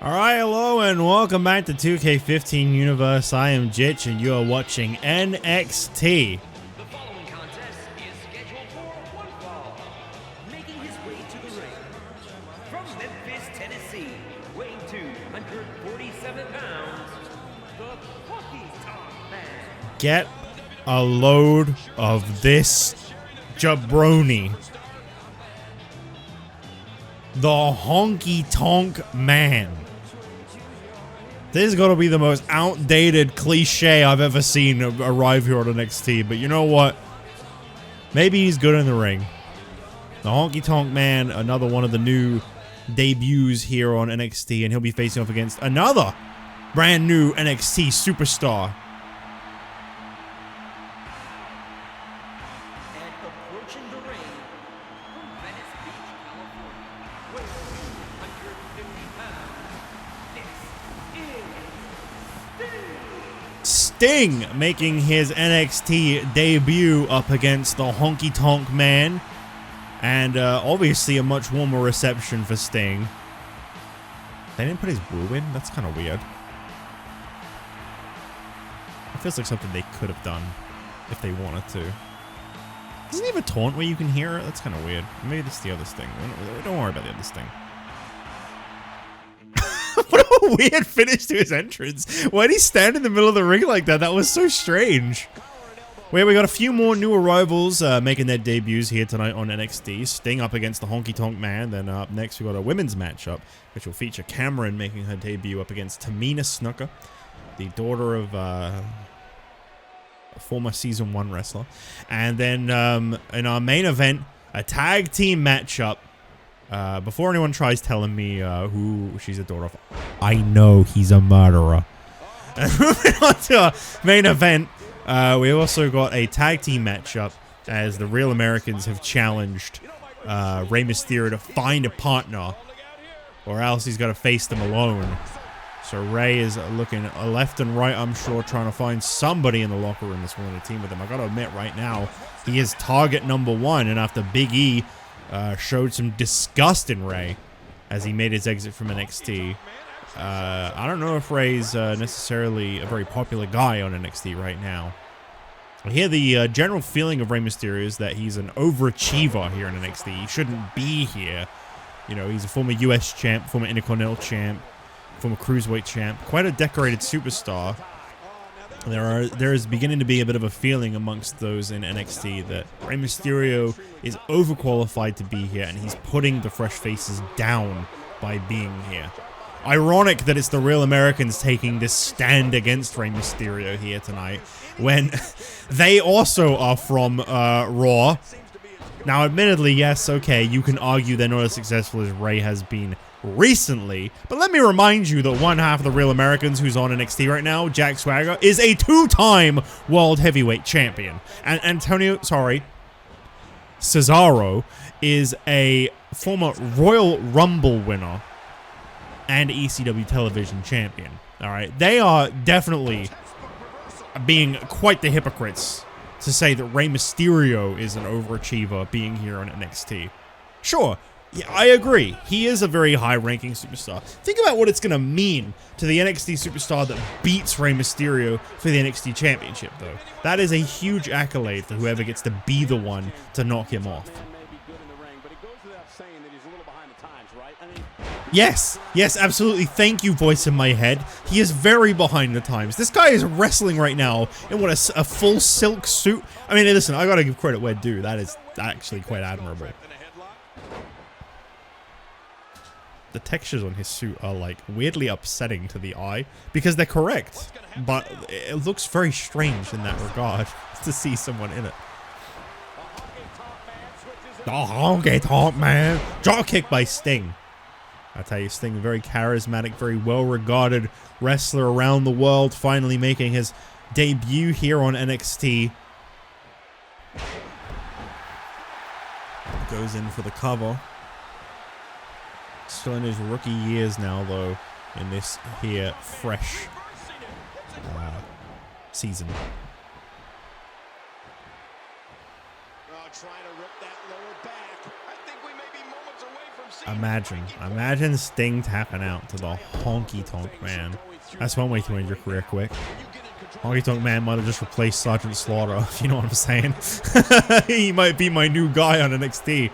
Alright, hello and welcome back to 2K15 Universe. I am Jitch and you are watching NXT. The following contest is scheduled for one fall. Making his way to the ring. From Memphis, Tennessee, weighing 247 pounds, the Honky Tonk Man. Get a load of this jabroni. The Honky Tonk Man. This is going to be the most outdated cliche I've ever seen arrive here on NXT, but you know what? Maybe he's good in the ring. The Honky Tonk Man, another one of the new debuts here on NXT, and he'll be facing off against another brand new NXT superstar. And approaching the ring from Venice Beach, California, weighing 250 pounds, this is Sting making his NXT debut up against the Honky Tonk Man. And obviously a much warmer reception for Sting. They didn't put his woo in? That's kind of weird. It feels like something they could have done if they wanted to. Doesn't he have a taunt where you can hear it? That's kind of weird. Maybe that's the other Sting. Don't worry about the other Sting. What a weird finish to his entrance. Why did he stand in the middle of the ring like that? That was so strange. Well, we got a few more new arrivals making their debuts here tonight on NXT. Sting up against the Honky Tonk Man. Then up next we got a women's matchup, which will feature Cameron making her debut up against Tamina Snuka, the daughter of a former Season 1 wrestler. And then in our main event, a tag team matchup. Before anyone tries telling me who she's the daughter of, I know he's a murderer. Moving on to our main event, we also got a tag team matchup as the Real Americans have challenged Rey Mysterio to find a partner, or else he's got to face them alone. So Rey is looking left and right, I'm sure, trying to find somebody in the locker room that's willing to team with him. I gotta admit right now, he is target number one, and after Big E showed some disgust in Rey as he made his exit from NXT. I don't know if Rey's necessarily a very popular guy on NXT right now. I hear the general feeling of Rey Mysterio is that he's an overachiever here in NXT. He shouldn't be here. You know, he's a former US champ, former Intercontinental champ, former Cruiserweight champ, quite a decorated superstar. There is beginning to be a bit of a feeling amongst those in NXT that Rey Mysterio is overqualified to be here, and he's putting the fresh faces down by being here. Ironic that it's the Real Americans taking this stand against Rey Mysterio here tonight, when they also are from Raw. Now, admittedly, yes, okay, you can argue they're not as successful as Rey has been recently, but let me remind you that one half of the Real Americans who's on NXT right now, Jack Swagger, is a two-time World Heavyweight Champion. And Cesaro is a former Royal Rumble winner and ECW television champion. All right, they are definitely being quite the hypocrites to say that Rey Mysterio is an overachiever being here on NXT. Sure, yeah, I agree. He is a very high-ranking superstar. Think about what it's going to mean to the NXT superstar that beats Rey Mysterio for the NXT Championship, though. That is a huge accolade for whoever gets to be the one to knock him off. Yes, absolutely. Thank you, voice in my head. He is very behind the times. This guy is wrestling right now in what, a full silk suit? I mean, listen, I gotta give credit where due. That is actually quite admirable. The textures on his suit are like weirdly upsetting to the eye because they're correct, but it looks very strange in that regard to see someone in it. The Honky Tonk Man. Drop kick by Sting. I tell you, Sting, very charismatic, very well-regarded wrestler around the world, finally making his debut here on NXT. Goes in for the cover. Still in his rookie years now, though, in this here fresh season. Imagine Sting tapping out to the Honky Tonk Man. That's one way to end your career quick. Honky Tonk Man might have just replaced Sergeant Slaughter, if you know what I'm saying. He might be my new guy on NXT.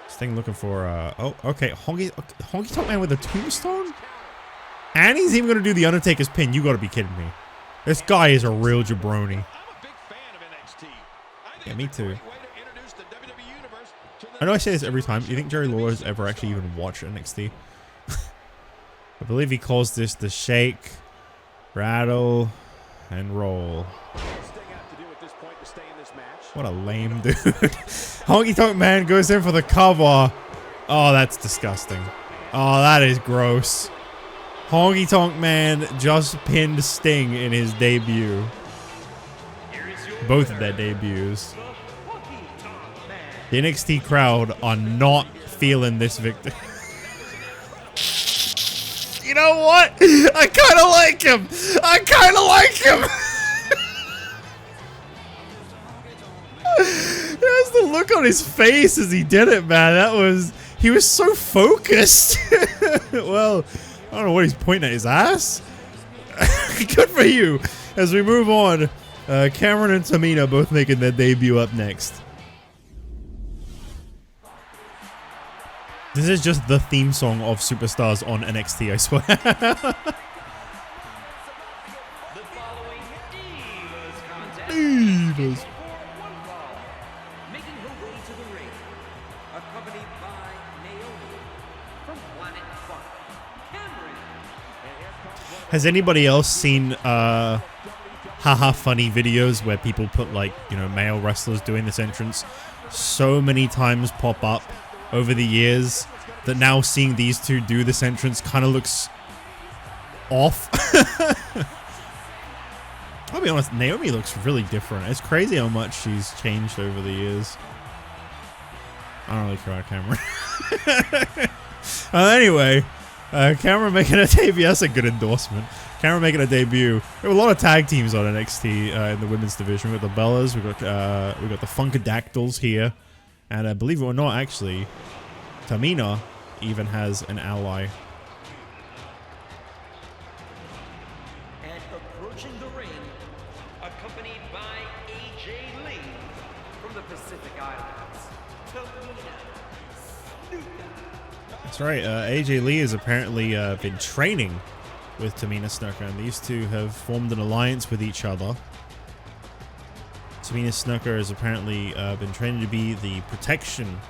Sting looking for, oh, okay, Honky Tonk Man with a tombstone? And he's even going to do the Undertaker's pin. You got to be kidding me. This guy is a real jabroni. Yeah, me too. I know I say this every time. Do you think Jerry Lawler has ever actually even watched NXT? I believe he calls this the shake, rattle, and roll. What a lame dude. Honky Tonk Man goes in for the cover. Oh, that's disgusting. Oh, that is gross. Honky Tonk Man just pinned Sting in his debut. Both of their debuts. The NXT crowd are not feeling this victory. You know what? I kind of like him. I kind of like him. There's the look on his face as he did it, man. He was so focused. Well, I don't know what he's pointing at, his ass. Good for you. As we move on, Cameron and Tamina both making their debut up next. This is just the theme song of Superstars on NXT, I swear. The following Divas contest Divas. making her way to the ring, accompanied by Naomi from Planet Fun, Cameron. Has anybody else seen haha funny videos where people put, like, you know, male wrestlers doing this entrance so many times pop up over the years that now seeing these two do this entrance kind of looks off? I'll be honest, Naomi looks really different. It's crazy how much she's changed over the years. I don't really care about Cameron. Anyway, Cameron making a debut. That's a good endorsement. Cameron making a debut. We have a lot of tag teams on NXT in the women's division. We've got the Bellas, we've got the Funkadactyls here. And believe it or not, actually, Tamina even has an ally. And approaching the ring, accompanied by AJ Lee from the Pacific Islands, Tamina Snuka. That's right. AJ Lee has apparently been training with Tamina Snuka, and these two have formed an alliance with each other. Tamina Snuka has apparently been training to be the protection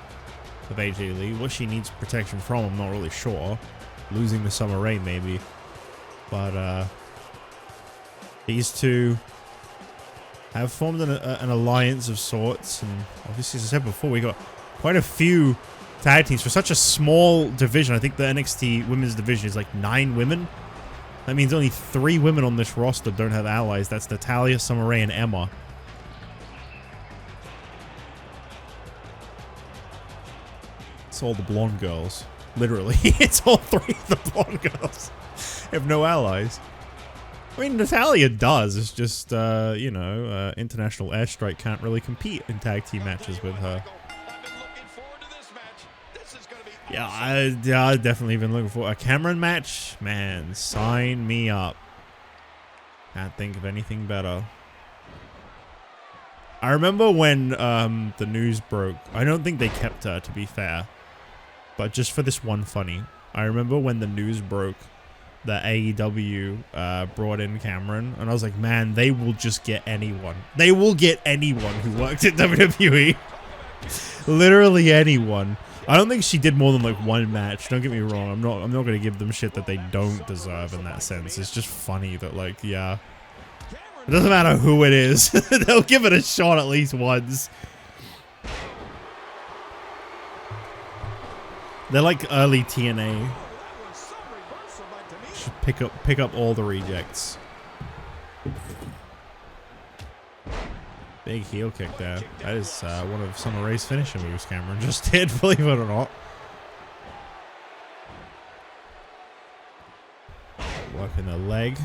of AJ Lee. What she needs protection from, I'm not really sure. Losing to Summer Rae, maybe. But these two have formed an alliance of sorts. And obviously, as I said before, we got quite a few tag teams for such a small division. I think the NXT women's division is like 9 women. That means only 3 women on this roster don't have allies. That's Natalya, Summer Rae, and Emma. It's all the blonde girls. Literally. It's all 3 of the blonde girls. Have no allies. I mean, Natalya does. It's just, you know, International Airstrike can't really compete in tag team matches with her. Yeah, I've definitely been looking for a Cameron match. Man, sign me up. Can't think of anything better. I remember when the news broke. I don't think they kept her, to be fair. But just for this one funny, I remember when the news broke that AEW brought in Cameron, and I was like, man, they will just get anyone. They will get anyone who worked at WWE. Literally anyone. I don't think she did more than like 1 match. Don't get me wrong. I'm not going to give them shit that they don't deserve in that sense. It's just funny that, like, yeah. It doesn't matter who it is. They'll give it a shot at least once. They're like early TNA. Should pick up all the rejects. Big heel kick there. That is one of Summer Rae's finishing moves Cameron just did, believe it or not. Working the leg.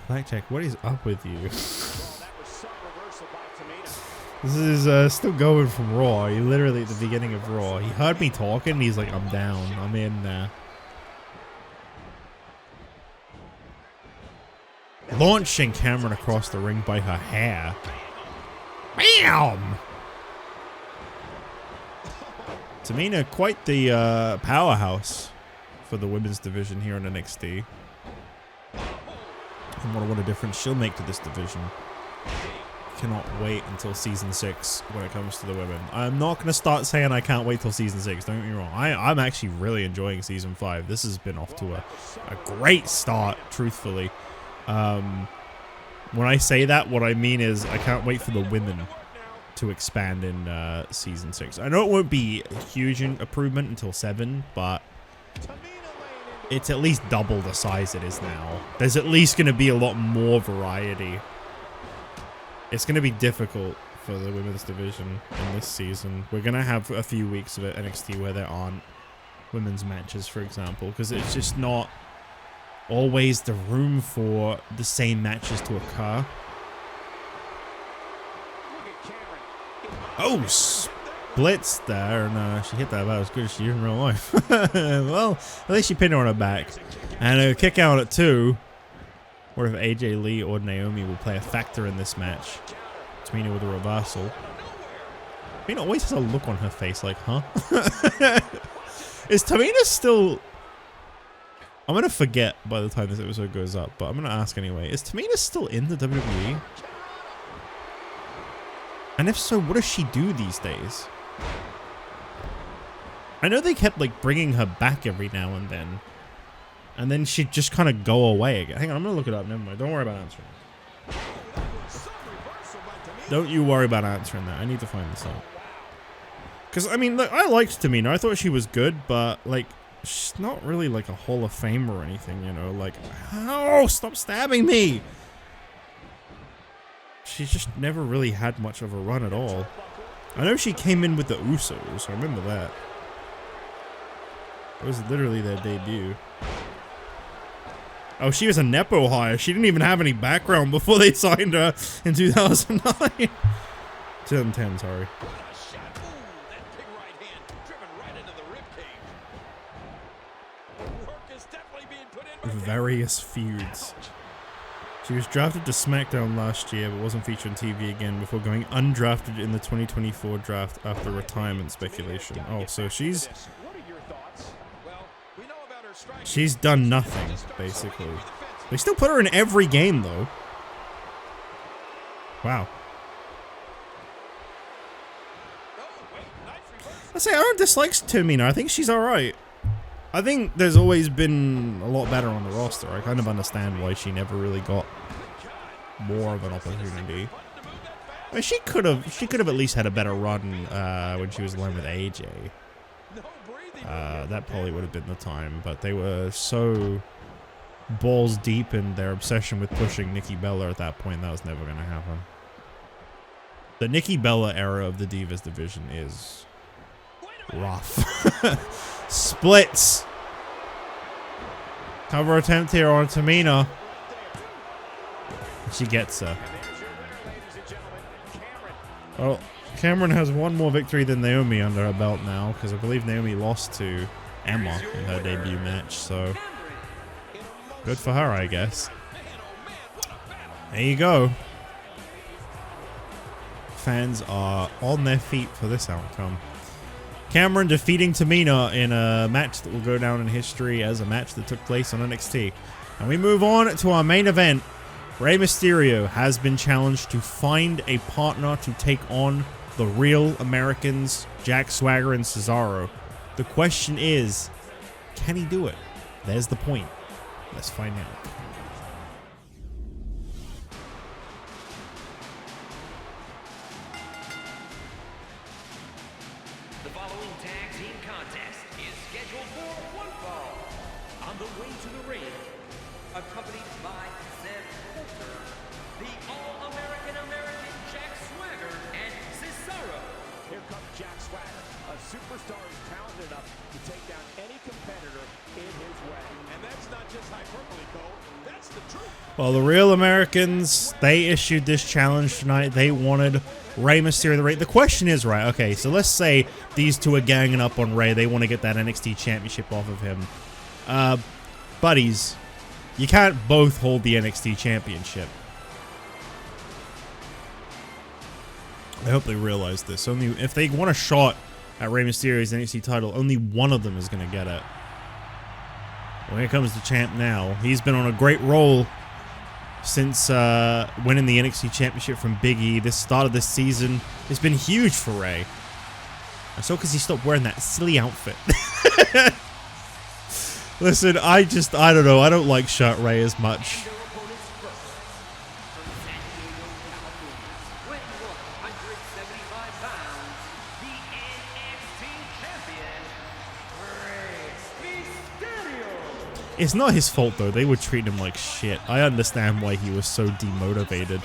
Blackjack, what is up with you? This is still going from Raw. He literally at the beginning of Raw. He heard me talking. And he's like, I'm down. I'm in there. Launching Cameron across the ring by her hair. Bam! Tamina, quite the powerhouse for the women's division here on NXT. And what a difference she'll make to this division. Cannot wait until season 6 when it comes to the women. I'm not going to start saying I can't wait till season 6. Don't get me wrong. I'm actually really enjoying season 5. This has been off to a great start, truthfully. When I say that, what I mean is I can't wait for the women to expand in season 6. I know it won't be a huge improvement until 7, but it's at least double the size it is now. There's at least going to be a lot more variety. It's going to be difficult for the women's division in this season. We're going to have a few weeks of it NXT where there aren't women's matches, for example, because it's just not always the room for the same matches to occur. Oh, splits there, and she hit that about as good as she did in real life. Well, at least she pinned her on her back. And a kick out at 2. What if AJ Lee or Naomi will play a factor in this match? Tamina with a reversal. Tamina always has a look on her face like, huh? Is Tamina still... I'm going to forget by the time this episode goes up, but I'm going to ask anyway. Is Tamina still in the WWE? And if so, what does she do these days? I know they kept like bringing her back every now and then she'd just kind of go away again. Hang on, I'm going to look it up. Never mind. Don't worry about answering. Don't you worry about answering that. I need to find this out. Because, I mean, look, I liked Tamina. I thought she was good, but, like, she's not really, like, a Hall of Fame or anything, you know? Like, oh, stop stabbing me! She's just never really had much of a run at all. I know she came in with the Usos. I remember that. It was literally their debut. Oh, she was a Nepo hire. She didn't even have any background before they signed her in 2009. 2010, sorry. Various feuds. She was drafted to SmackDown last year, but wasn't featured on TV again before going undrafted in the 2024 draft after retirement speculation. Oh, so she's done nothing, basically. They still put her in every game, though. Wow. I say I don't dislike Tamina. I think she's alright. I think there's always been a lot better on the roster. I kind of understand why she never really got more of an opportunity. I mean, she could have at least had a better run when she was alone with AJ. That probably would have been the time, but they were so balls deep in their obsession with pushing Nikki Bella at that point, that was never going to happen. The Nikki Bella era of the Divas division is rough. Splits. Cover attempt here on Tamina. She gets her. Well, Cameron has one more victory than Naomi under her belt now, because I believe Naomi lost to Emma in her debut match, so good for her, I guess. There you go. Fans are on their feet for this outcome. Cameron defeating Tamina in a match that will go down in history as a match that took place on NXT. And we move on to our main event. Rey Mysterio has been challenged to find a partner to take on the Real Americans, Jack Swagger and Cesaro. The question is, can he do it? There's the point. Let's find out. The following tag team contest is scheduled for one fall. On the way to the ring, accompanied by Zeb Coulter, the All-American Jack Swagger, and Cesaro. Here comes Jack Swagger, a superstar who's talented enough to take down any competitor in his way. And that's not just hyperbole, Cole. That's the truth. Well, the Real Americans, they issued this challenge tonight. They wanted Rey Mysterio, the question is, right, okay, so let's say these two are ganging up on Rey. They want to get that NXT championship off of him. Buddies, you can't both hold the NXT championship. I hope they realize this. Only if they want a shot at Rey Mysterio's NXT title, only one of them is going to get it. Well, here comes the champ now. He's been on a great roll since winning the NXT championship from Big E. This start of this season has been huge for Rey. And so because he stopped wearing that silly outfit. Listen, I don't know. I don't like Shirt Rey as much. It's not his fault though, they would treat him like shit. I understand why he was so demotivated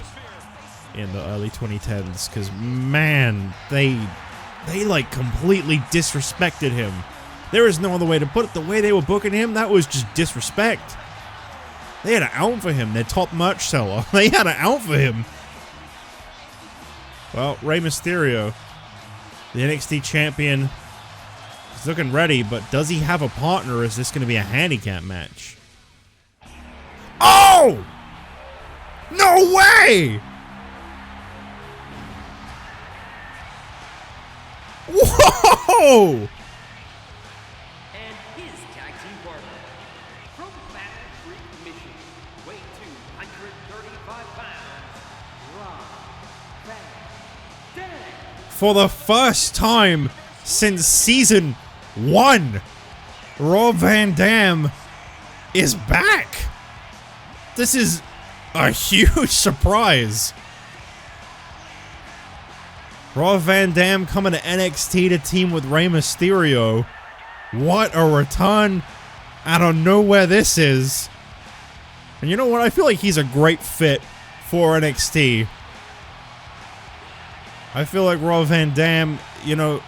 in the early 2010s, because man, they like completely disrespected him. There is no other way to put it. The way they were booking him, that was just disrespect. They had an out for him, their top merch seller. They had an out for him. Well, Rey Mysterio, the NXT champion, he's looking ready, but does he have a partner, or is this going to be a handicap match? Oh! No way! Whoa! And his tag team partner, from Fat Freak, Michigan, weighing 235 pounds, Rob Van Dam. For the first time since season 1, Rob Van Dam is back. This is a huge surprise. Rob Van Dam coming to NXT to team with Rey Mysterio. What a return out of nowhere this is. And you know what? I feel like he's a great fit for NXT. I feel like Rob Van Dam, you know,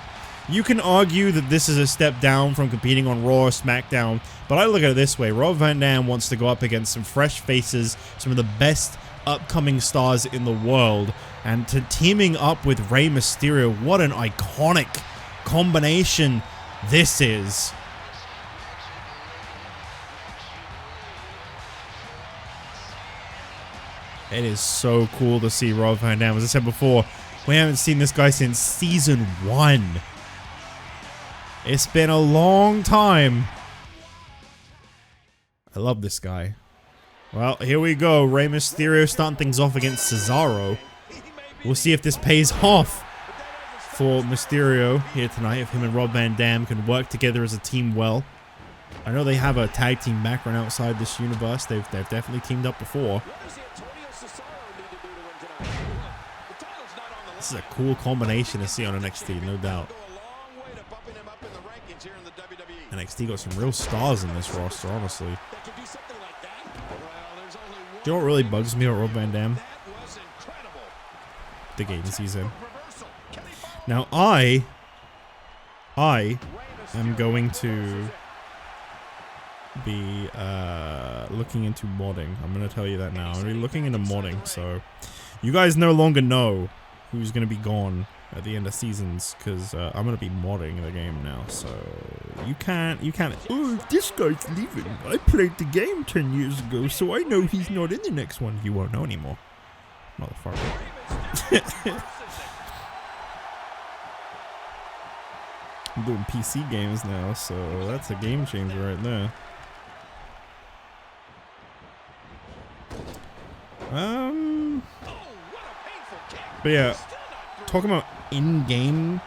you can argue that this is a step down from competing on Raw or SmackDown, but I look at it this way. Rob Van Dam wants to go up against some fresh faces, some of the best upcoming stars in the world, and to teaming up with Rey Mysterio, what an iconic combination this is. It is so cool to see Rob Van Dam. As I said before, we haven't seen this guy since season 1. It's been a long time. I love this guy. Well, here we go. Rey Mysterio starting things off against Cesaro. We'll see if this pays off for Mysterio here tonight, if him and Rob Van Dam can work together as a team well. I know they have a tag team background outside this universe. They've definitely teamed up before. This is a cool combination to see on NXT, no doubt. NXT got some real stars in this roster, honestly. Do you know what really bugs me about Rob Van Dam? The games he's in. Now, I am going to be looking into modding. I'm going to tell you that now. I'm going to be looking into modding, so you guys no longer know who's going to be gone at the end of seasons, because I'm going to be modding the game now, so you can't, oh, this guy's leaving. I played the game 10 years ago, so I know he's not in the next one. You won't know anymore. Motherfucker. I'm doing PC games now, so that's a game changer right there. But yeah, talking about in-game,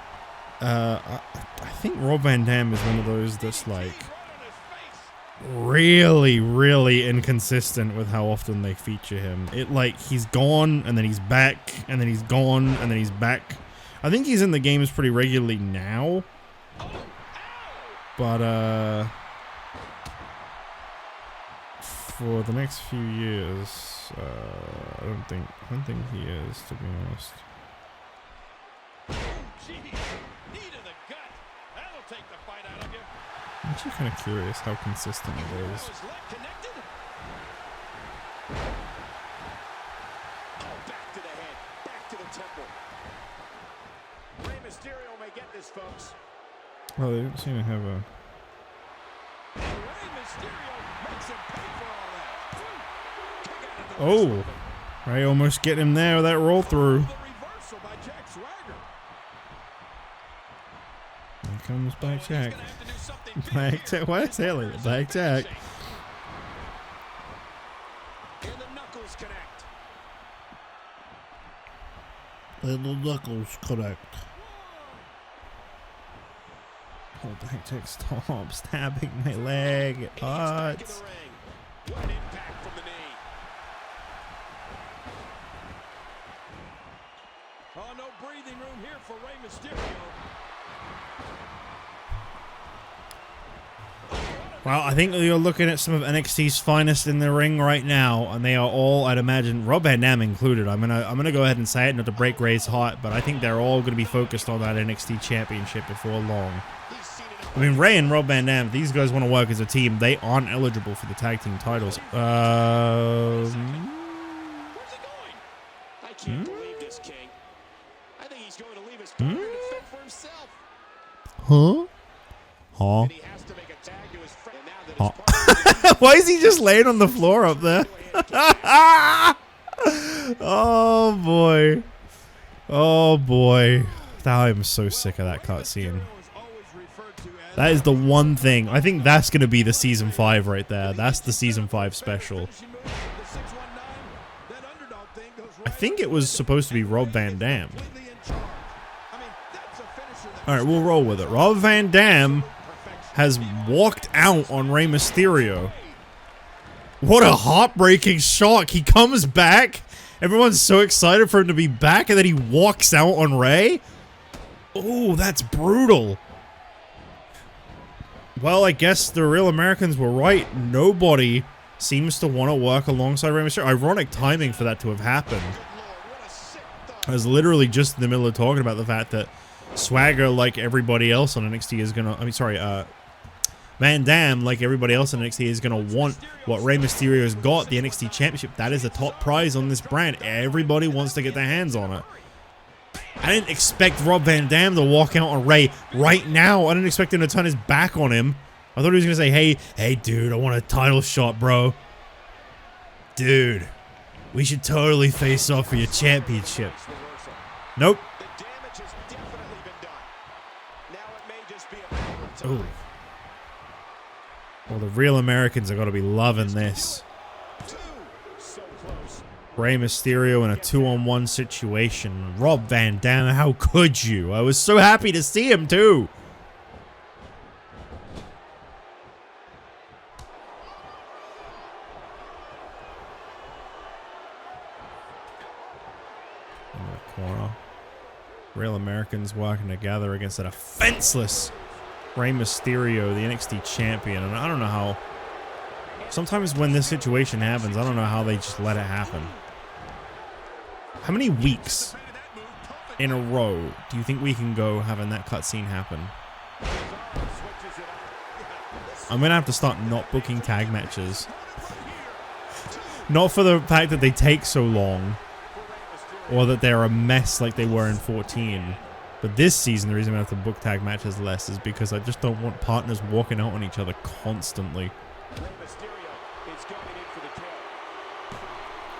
I think Rob Van Dam is one of those that's like really, really inconsistent with how often they feature him. It like he's gone and then he's back and then he's gone and then he's back. I think he's in the games pretty regularly now, but for the next few years, I don't think he is, to be honest. I'm actually kind of curious how consistent it is. this, folks. Well, they don't seem to have a... And Rey Mysterio makes him pay for all that. Oh, Ray almost getting him there with that roll through. The reversal by Jack Swagger. Here comes Black Jack. He's gonna have to do something big Black here. Jack. Why is that like Black Jack? And the knuckles connect. And the knuckles connect. Oh, Black Jack, stop stabbing my leg. It Back in the hurts. ring. What an impact from the knee. Oh, no breathing room here for Rey Mysterio. Well, I think you're looking at some of NXT's finest in the ring right now, and they are all, I'd imagine, Rob Van Dam included. I'm gonna go ahead and say it, not to break Ray's heart, but I think they're all gonna be focused on that NXT championship before long. I mean, Ray and Rob Van Dam, if these guys want to work as a team, they aren't eligible for the tag team titles. Where's he going? I can't believe this, King. I think he's going to leave his partner to fend for himself. Huh? Huh? And he has to make a tag to his friend. And now that his partner Why is he just laying on the floor up there? Oh boy. Oh boy. I'm so sick of that cutscene. is always referred to as That is the one thing. I think that's going to be the season 5 right there. That's the season 5 special. finishing move, the 619. That underdog thing goes I right think it was supposed to be Rob Van Dam. completely in charge. I mean, that's a finisher that Alright, we'll roll with it. Rob Van Dam has walked out on Rey Mysterio. What a heartbreaking shock. He comes back. Everyone's so excited for him to be back, and then he walks out on Rey. Oh, that's brutal. Well, I guess the real Americans were right. Nobody seems to want to work alongside Rey Mysterio. Ironic timing for that to have happened. I was literally just in the middle of talking about the fact that Swagger, like everybody else on NXT, is gonna... Van Dam, like everybody else on NXT, is gonna want what Rey Mysterio's got, the NXT Championship. That is the top prize on this brand. Everybody wants to get their hands on it. I didn't expect Rob Van Dam to walk out on Rey right now. I didn't expect him to turn his back on him. I thought he was gonna say, hey dude, I want a title shot, bro. Dude, we should totally face off for your championship. Nope. the damage has definitely been done. Now it may just be a matter of time. Ooh. Well, the real Americans are gonna be loving this. Two. So close. Rey Mysterio in a 2-on-1 situation. Rob Van Dam, how could you? I was so happy to see him too. In the corner. Real Americans working together against a defenseless Rey Mysterio, the NXT champion. And I don't know how... Sometimes when this situation happens, I don't know how they just let it happen. How many weeks in a row do you think we can go having that cutscene happen? I'm going to have to start not booking tag matches. Not for the fact that they take so long, or that they're a mess like they were in 14. But this season, the reason I have to book tag matches less is because I just don't want partners walking out on each other constantly.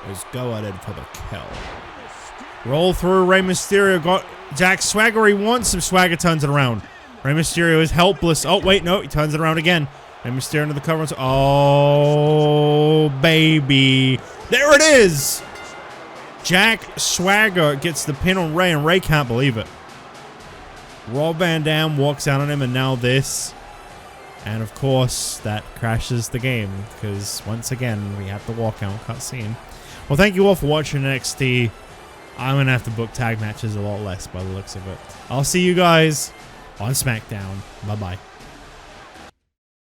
Is going in for the kill. Roll through. Rey Mysterio got Jack Swagger. He wants some Swagger, turns it around. Rey Mysterio is helpless. Oh, wait, no. He turns it around again. Rey Mysterio into the cover. Oh, baby. There it is. Jack Swagger gets the pin on Rey, and Rey can't believe it. Rob Van Dam walks out on him, and now this. And of course, that crashes the game, because once again, we have the walkout cutscene. Well, thank you all for watching NXT. I'm going to have to book tag matches a lot less by the looks of it. I'll see you guys on SmackDown. Bye-bye.